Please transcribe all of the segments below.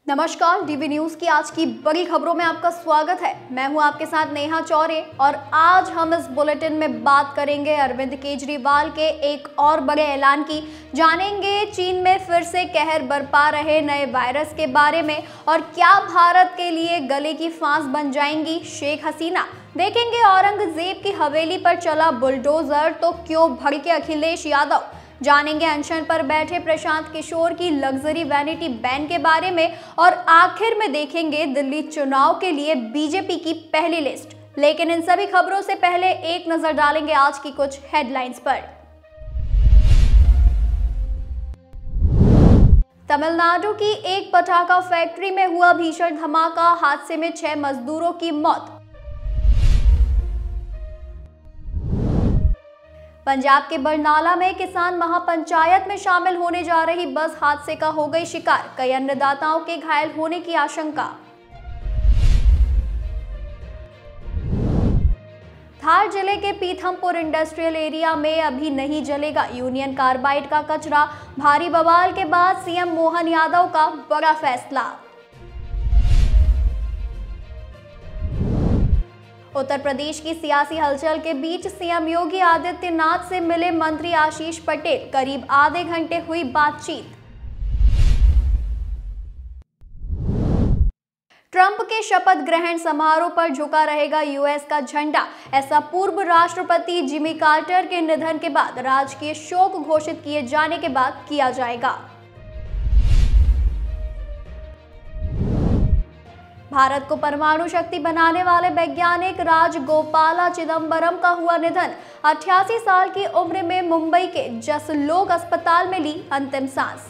नमस्कार, DV news की आज की बड़ी खबरों में आपका स्वागत है। मैं हूं आपके साथ नेहा चौरे और आज हम इस बुलेटिन में बात करेंगे अरविंद केजरीवाल के एक और बड़े ऐलान की। जानेंगे चीन में फिर से कहर बरपा रहे नए वायरस के बारे में और क्या भारत के लिए गले की फांस बन जाएंगी शेख हसीना। देखेंगे औरंगजेब की हवेली पर चला बुलडोजर तो क्यों भड़के अखिलेश यादव। जानेंगे अनशन पर बैठे प्रशांत किशोर की लग्जरी वैनिटी बैन के बारे में और आखिर में देखेंगे दिल्ली चुनाव के लिए बीजेपी की पहली लिस्ट। लेकिन इन सभी खबरों से पहले एक नजर डालेंगे आज की कुछ हेडलाइंस पर। तमिलनाडु की एक पटाखा फैक्ट्री में हुआ भीषण धमाका, हादसे में 6 मजदूरों की मौत। पंजाब के बरनाला में किसान महापंचायत में शामिल होने जा रही बस हादसे का हो गई शिकार, कई अन्नदाताओं के घायल होने की आशंका। धार जिले के पीथमपुर इंडस्ट्रियल एरिया में अभी नहीं जलेगा यूनियन कार्बाइड का कचरा, भारी बवाल के बाद सीएम मोहन यादव का बड़ा फैसला। उत्तर प्रदेश की सियासी हलचल के बीच सीएम योगी आदित्यनाथ से मिले मंत्री आशीष पटेल, करीब आधे घंटे हुई बातचीत। ट्रंप के शपथ ग्रहण समारोह पर झुका रहेगा यूएस का झंडा, ऐसा पूर्व राष्ट्रपति जिमी कार्टर के निधन के बाद राजकीय शोक घोषित किए जाने के बाद किया जाएगा। भारत को परमाणु शक्ति बनाने वाले वैज्ञानिक राजगोपाला चिदम्बरम का हुआ निधन, 88 साल की उम्र में मुंबई के जसलोक अस्पताल में ली अंतिम सांस।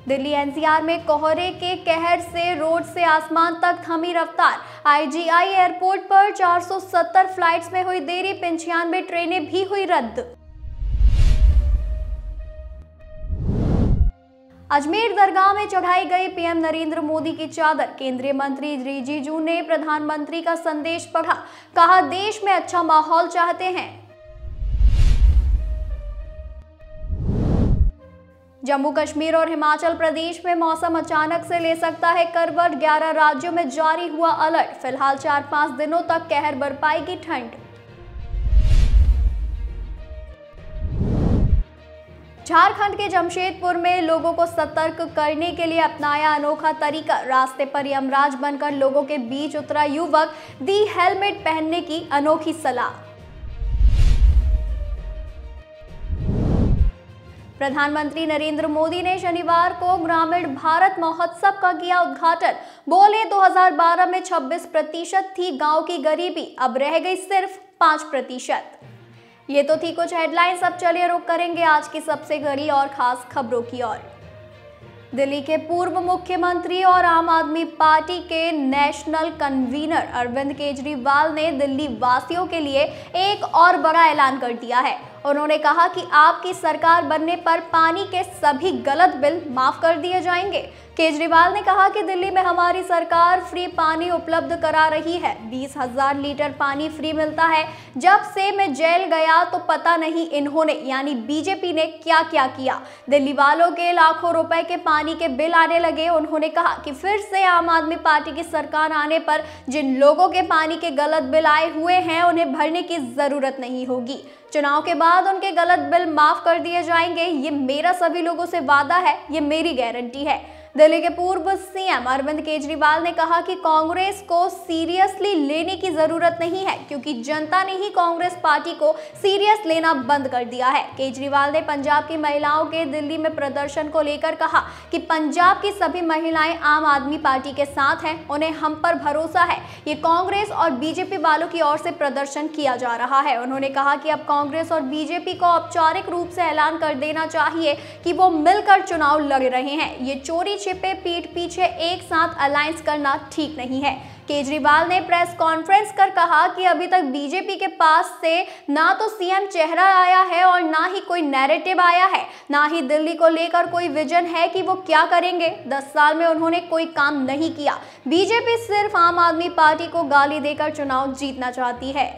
दिल्ली एनसीआर में कोहरे के कहर से रोड से आसमान तक थमी रफ्तार, आईजीआई एयरपोर्ट पर 470 फ्लाइट्स में हुई देरी, 95 ट्रेनें भी हुई रद्द। अजमेर दरगाह में चढ़ाई गई पीएम नरेंद्र मोदी की चादर, केंद्रीय मंत्री रिजिजू ने प्रधानमंत्री का संदेश पढ़ा, कहा देश में अच्छा माहौल चाहते हैं। जम्मू कश्मीर और हिमाचल प्रदेश में मौसम अचानक से ले सकता है करवट, 11 राज्यों में जारी हुआ अलर्ट, फिलहाल 4-5 दिनों तक कहर बरपाएगी ठंड। झारखंड के जमशेदपुर में लोगों को सतर्क करने के लिए अपनाया अनोखा तरीका, रास्ते पर यमराज बनकर लोगों के बीच उतरा युवक, दी हेलमेट पहनने की अनोखी सलाह। प्रधानमंत्री नरेंद्र मोदी ने शनिवार को ग्रामीण भारत महोत्सव का किया उद्घाटन, बोले 2012 में 26% थी गांव की गरीबी, अब रह गई सिर्फ 5%। ये तो थी कुछ हेडलाइंस, अब चलिए रुक करेंगे आज की सबसे बड़ी और खास खबरों की ओर। दिल्ली के पूर्व मुख्यमंत्री और आम आदमी पार्टी के नेशनल कन्वीनर अरविंद केजरीवाल ने दिल्ली वासियों के लिए एक और बड़ा ऐलान कर दिया है। उन्होंने कहा कि आपकी सरकार बनने पर पानी के सभी गलत बिल माफ कर दिए जाएंगे। केजरीवाल ने कहा कि दिल्ली में हमारी सरकार फ्री पानी उपलब्ध करा रही है, 20,000 लीटर पानी फ्री मिलता है। जब से मैं जेल गया तो पता नहीं इन्होंने यानी बीजेपी ने क्या क्या किया, दिल्ली वालों के लाखों रुपए के पानी के बिल आने लगे। उन्होंने कहा कि फिर से आम आदमी पार्टी की सरकार आने पर जिन लोगों के पानी के गलत बिल आए हुए हैं उन्हें भरने की जरूरत नहीं होगी, चुनाव के बाद उनके गलत बिल माफ कर दिए जाएंगे। ये मेरा सभी लोगों से वादा है, ये मेरी गारंटी है। दिल्ली के पूर्व सीएम अरविंद केजरीवाल ने कहा कि कांग्रेस को सीरियसली लेने की जरूरत नहीं है, क्योंकि जनता ने ही कांग्रेस पार्टी को सीरियस लेना बंद कर दिया है। केजरीवाल ने पंजाब की महिलाओं के दिल्ली में प्रदर्शन को लेकर कहा कि पंजाब की सभी महिलाएं आम आदमी पार्टी के साथ हैं, उन्हें हम पर भरोसा है। ये कांग्रेस और बीजेपी वालों की ओर से प्रदर्शन किया जा रहा है। उन्होंने कहा कि अब कांग्रेस और बीजेपी को औपचारिक रूप से ऐलान कर देना चाहिए कि वो मिलकर चुनाव लड़ रहे हैं। ये चोरी छिपे पीठ पीछे एक साथ अलायंस करना ठीक नहीं है। केजरीवाल ने प्रेस कॉन्फ्रेंस कर कहा कि अभी तक बीजेपी के पास से ना तो सीएम चेहरा आया है और ना ही कोई नैरेटिव आया है, ना ही दिल्ली को लेकर कोई विजन है कि वो क्या करेंगे। 10 साल में उन्होंने कोई काम नहीं किया। बीजेपी सिर्फ आम आदमी पार्टी को गाली देकर चुनाव जीतना चाहती है।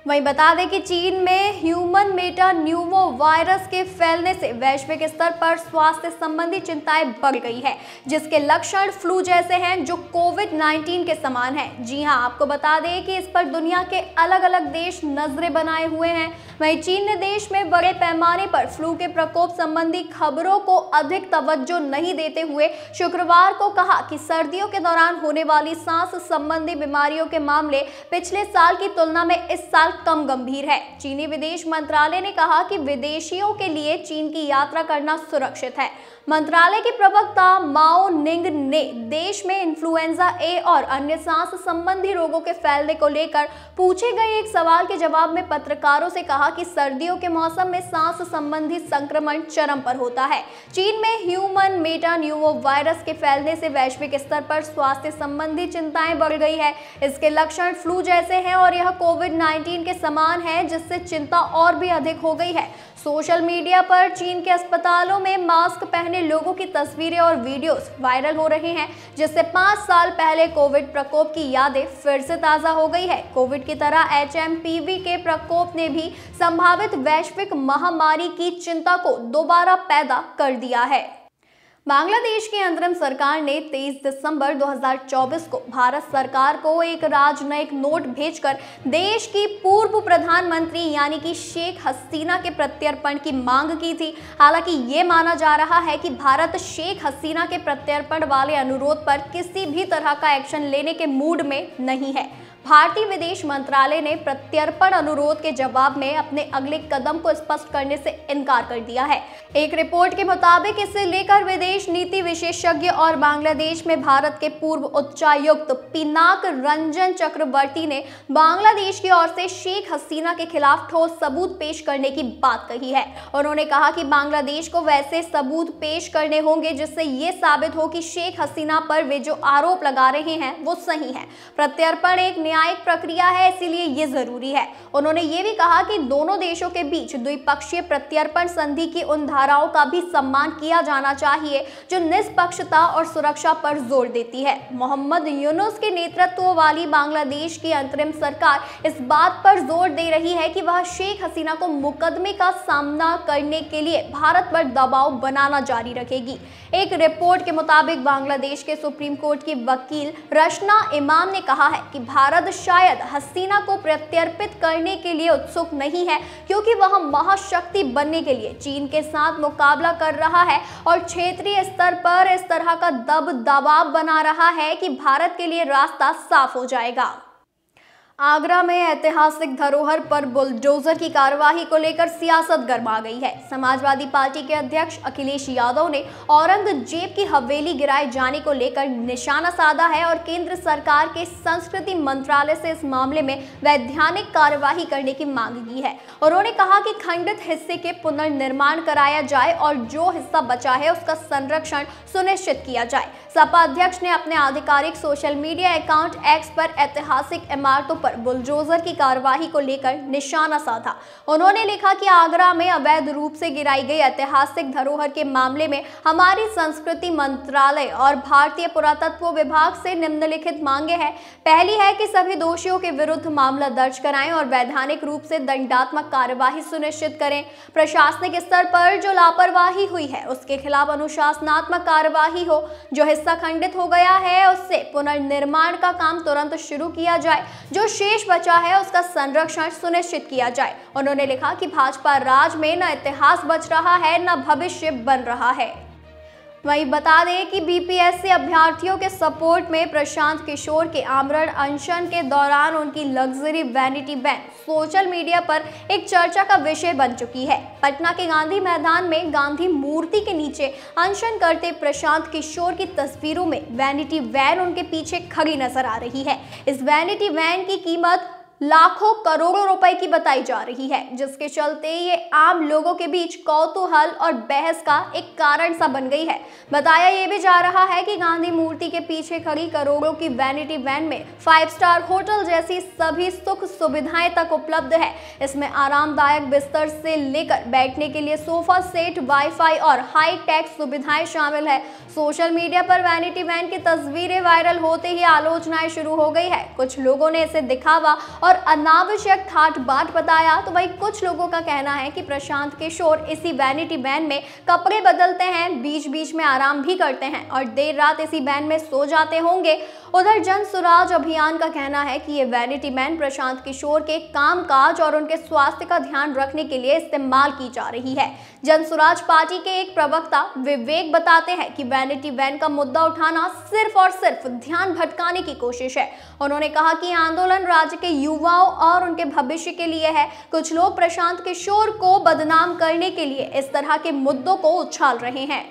वहीं बता दें कि चीन में ह्यूमन मेटान्यूमो वायरस के फैलने से वैश्विक स्तर पर स्वास्थ्य संबंधी चिंताएं बढ़ गई है, जिसके लक्षण फ्लू जैसे हैं जो कोविड-19 के समान है। जी हां, आपको बता दें कि इस पर दुनिया के अलग अलग देश नजरें बनाए हुए हैं। वहीं चीन ने देश में बड़े पैमाने पर फ्लू के प्रकोप संबंधी खबरों को अधिक तवज्जो नहीं देते हुए शुक्रवार को कहा कि सर्दियों के दौरान होने वाली सांस संबंधी बीमारियों के मामले पिछले साल की तुलना में इस साल कम गंभीर है। चीनी विदेश मंत्रालय ने कहा कि विदेशियों के लिए चीन की यात्रा करना सुरक्षित है। मंत्रालय के प्रवक्ता माओ निंग ने देश में इन्फ्लुएंजा ए और अन्य सांस संबंधी रोगों के फैलने को लेकर पूछे गए एक सवाल के जवाब में पत्रकारों से कहा कि सर्दियों के मौसम में सांस संबंधी संक्रमण चरम पर होता है। चीन में ह्यूमन मेटान्यूमो वायरस के फैलने से वैश्विक स्तर पर स्वास्थ्य संबंधी चिंताएं बढ़ गई है। इसके लक्षण फ्लू जैसे हैं और यह कोविड-19 के समान है, जिससे चिंता और भी अधिक हो गई है। सोशल मीडिया पर चीन के अस्पतालों में मास्क पहने लोगों की तस्वीरें और वीडियोस वायरल हो रहे हैं, जिससे 5 साल पहले कोविड प्रकोप की यादें फिर से ताज़ा हो गई है। कोविड की तरह HMPV के प्रकोप ने भी संभावित वैश्विक महामारी की चिंता को दोबारा पैदा कर दिया है। बांग्लादेश की अंतरिम सरकार ने 23 दिसंबर 2024 को भारत सरकार को एक राजनयिक नोट भेजकर देश की पूर्व प्रधानमंत्री यानी कि शेख हसीना के प्रत्यर्पण की मांग की थी। हालांकि ये माना जा रहा है कि भारत शेख हसीना के प्रत्यर्पण वाले अनुरोध पर किसी भी तरह का एक्शन लेने के मूड में नहीं है। भारतीय विदेश मंत्रालय ने प्रत्यर्पण अनुरोध के जवाब में अपने अगले कदम को स्पष्ट करने से इनकार कर दिया है। एक रिपोर्ट के मुताबिक इसे लेकर विदेश नीति विशेषज्ञ और बांग्लादेश में भारत के पूर्व उच्चायुक्त पिनाक रंजन चक्रवर्ती ने बांग्लादेश की ओर से शेख हसीना के खिलाफ ठोस सबूत पेश करने की बात कही है। उन्होंने कहा कि बांग्लादेश को वैसे सबूत पेश करने होंगे जिससे ये साबित हो कि शेख हसीना पर वे जो आरोप लगा रहे हैं वो सही है। प्रत्यर्पण एक न्यायिक प्रक्रिया है, इसीलिए ये जरूरी है। उन्होंने ये भी कहा कि दोनों देशों के बीच द्विपक्षीय प्रत्यर्पण संधि की उन धाराओं का भी सम्मान किया जाना चाहिए जो निष्पक्षता और सुरक्षा पर जोर देती है। मोहम्मद यूनुस के नेतृत्व वाली बांग्लादेश की अंतरिम सरकार इस बात पर जोर दे रही है कि वह शेख हसीना को मुकदमे का सामना करने के लिए भारत पर दबाव बनाना जारी रखेगी। एक रिपोर्ट के मुताबिक बांग्लादेश के सुप्रीम कोर्ट की वकील रशना इमाम ने कहा है कि भारत शायद हसीना को प्रत्यर्पित करने के लिए उत्सुक नहीं है, क्योंकि वह महाशक्ति बनने के लिए चीन के साथ मुकाबला कर रहा है और क्षेत्रीय स्तर पर इस तरह का दबाव बना रहा है कि भारत के लिए रास्ता साफ हो जाएगा। आगरा में ऐतिहासिक धरोहर पर बुलडोजर की कार्यवाही को लेकर सियासत गर्मा गई है। समाजवादी पार्टी के अध्यक्ष अखिलेश यादव ने औरंगजेब की हवेली गिराए जाने को लेकर निशाना साधा है और केंद्र सरकार के संस्कृति मंत्रालय से इस मामले में वैधानिक कार्यवाही करने की मांग की है। उन्होंने कहा कि खंडित हिस्से के पुनर्निर्माण कराया जाए और जो हिस्सा बचा है उसका संरक्षण सुनिश्चित किया जाए। सपा अध्यक्ष ने अपने आधिकारिक सोशल मीडिया अकाउंट एक्स पर ऐतिहासिक इमारतों पर बुलडोजर की कार्यवाही को लेकर निशाना साधा। उन्होंने लिखा कि आगरा में अवैध रूप से गिराई गई ऐतिहासिक धरोहर के मामले में हमारी संस्कृति मंत्रालय और भारतीय पुरातत्व विभाग से निम्नलिखित मांगे हैं। पहली है कि सभी दोषियों के विरुद्ध मामला दर्ज कराएं और वैधानिक रूप से दंडात्मक कार्यवाही सुनिश्चित करें। प्रशासनिक स्तर पर जो लापरवाही हुई है उसके खिलाफ अनुशासनात्मक कार्यवाही हो। जो हिस्सा खंडित हो गया है उससे पुनर्निर्माण का काम तुरंत शुरू किया जाए। जो शेष बचा है उसका संरक्षण सुनिश्चित किया जाए। उन्होंने लिखा कि भाजपा राज में न इतिहास बच रहा है न भविष्य बन रहा है। वहीं बता दें कि बीपीएससी अभ्यर्थियों के सपोर्ट में प्रशांत किशोर के आमरण अनशन के दौरान उनकी luxury vanity van social media पर एक चर्चा का विषय बन चुकी है। पटना के गांधी मैदान में गांधी मूर्ति के नीचे अनशन करते प्रशांत किशोर की तस्वीरों में वैनिटी वैन उनके पीछे खड़ी नजर आ रही है। इस वैनिटी वैन की कीमत लाखों करोड़ों रुपए की बताई जा रही है, जिसके चलते ये आम लोगों के बीच कौतूहल और बहस का एक कारण सा बन गई है। बताया ये भी जा रहा है कि गांधी मूर्ति के पीछे खड़ी करोड़ों की वैनिटी वैन में 5 स्टार होटल जैसी सभी सुख सुविधाएं तक उपलब्ध है। इसमें आरामदायक बिस्तर से लेकर बैठने के लिए सोफा सेट, वाईफाई और हाई टेक सुविधाएं शामिल है। सोशल मीडिया पर वैनिटी वैन की तस्वीरें वायरल होते ही आलोचनाएं शुरू हो गई है। कुछ लोगों ने इसे दिखावा और अनावश्यक ठाट बाट बताया, तो वही कुछ लोगों का कहना है कि प्रशांत किशोर इसी वैनिटी वैन में कपड़े बदलते हैं, बीच बीच में आराम भी करते हैं और देर रात इसी वैन में सो जाते होंगे। उधर जन सुराज अभियान का कहना है कि ये वैनिटी वैन प्रशांत किशोर के कामकाज और उनके स्वास्थ्य का ध्यान रखने के लिए इस्तेमाल की जा रही है। जन सुराज पार्टी के एक प्रवक्ता विवेक बताते हैं कि वैनिटी वैन का मुद्दा उठाना सिर्फ और सिर्फ ध्यान भटकाने की कोशिश है। उन्होंने कहा कि आंदोलन राज्य के युवाओं और उनके भविष्य के लिए है। कुछ लोग प्रशांत किशोर को बदनाम करने के लिए इस तरह के मुद्दों को उछाल रहे हैं।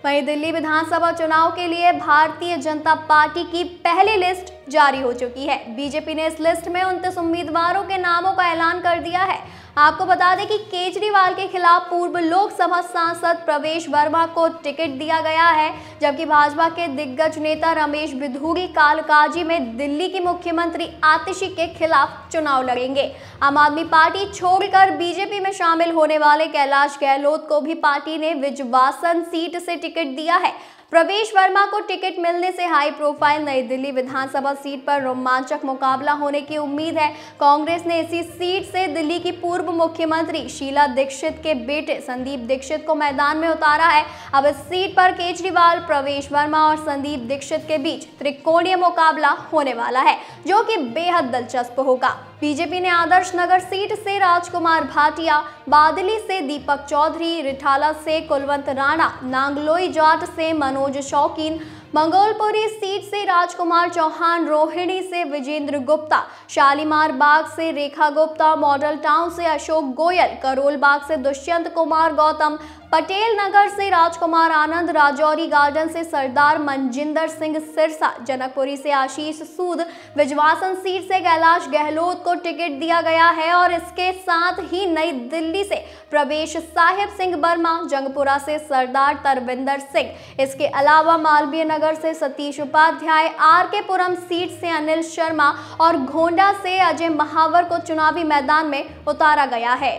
वहीं दिल्ली विधानसभा चुनाव के लिए भारतीय जनता पार्टी की पहली लिस्ट जारी हो चुकी है। बीजेपी ने इस लिस्ट में 29 उम्मीदवारों के नामों का ऐलान कर दिया है। आपको बता दें कि केजरीवाल के खिलाफ पूर्व लोकसभा सांसद प्रवेश वर्मा को टिकट दिया गया है, जबकि भाजपा के दिग्गज नेता रमेश बिधूरी कालकाजी में दिल्ली की मुख्यमंत्री आतिशी के खिलाफ चुनाव लड़ेंगे। आम आदमी पार्टी छोड़कर बीजेपी में शामिल होने वाले कैलाश गहलोत को भी पार्टी ने विजवासन सीट से टिकट दिया है। प्रवेश वर्मा को टिकट मिलने से हाई प्रोफाइल नई दिल्ली विधानसभा सीट पर रोमांचक मुकाबला होने की उम्मीद है। कांग्रेस ने इसी सीट से दिल्ली की पूर्व मुख्यमंत्री शीला दीक्षित के बेटे संदीप दीक्षित को मैदान में उतारा है। अब इस सीट पर केजरीवाल, प्रवेश वर्मा और संदीप दीक्षित के बीच त्रिकोणीय मुकाबला होने वाला है, जो कि बेहद दिलचस्प होगा। बीजेपी ने आदर्श नगर सीट से राजकुमार भाटिया, बादली से दीपक चौधरी, रिठाला से कुलवंत राणा, नांगलोई जाट से मनोज शौकीन, मंगोलपुरी सीट से राजकुमार चौहान, रोहिणी से विजेंद्र गुप्ता, शालीमार बाग से रेखा गुप्ता, मॉडल टाउन से अशोक गोयल, करोल बाग से दुष्यंत कुमार गौतम, पटेल नगर से राजकुमार आनंद, राजौरी गार्डन से सरदार मनजिंदर सिंह सिरसा, जनकपुरी से आशीष सूद, विजवासन सीट से कैलाश गहलोत को टिकट दिया गया है और इसके साथ ही नई दिल्ली से प्रवेश साहिब सिंह वर्मा, जंगपुरा से सरदार तरविंदर सिंह, इसके अलावा मालवीय नगर से सतीश उपाध्याय, आरके पुरम सीट से अनिल शर्मा और घोंडा से अजय महावर को चुनावी मैदान में उतारा गया है।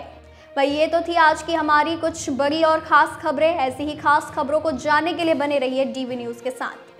भाई ये तो थी आज की हमारी कुछ बड़ी और खास खबरें। ऐसी ही खास खबरों को जानने के लिए बने रहिए डीवी न्यूज़ के साथ।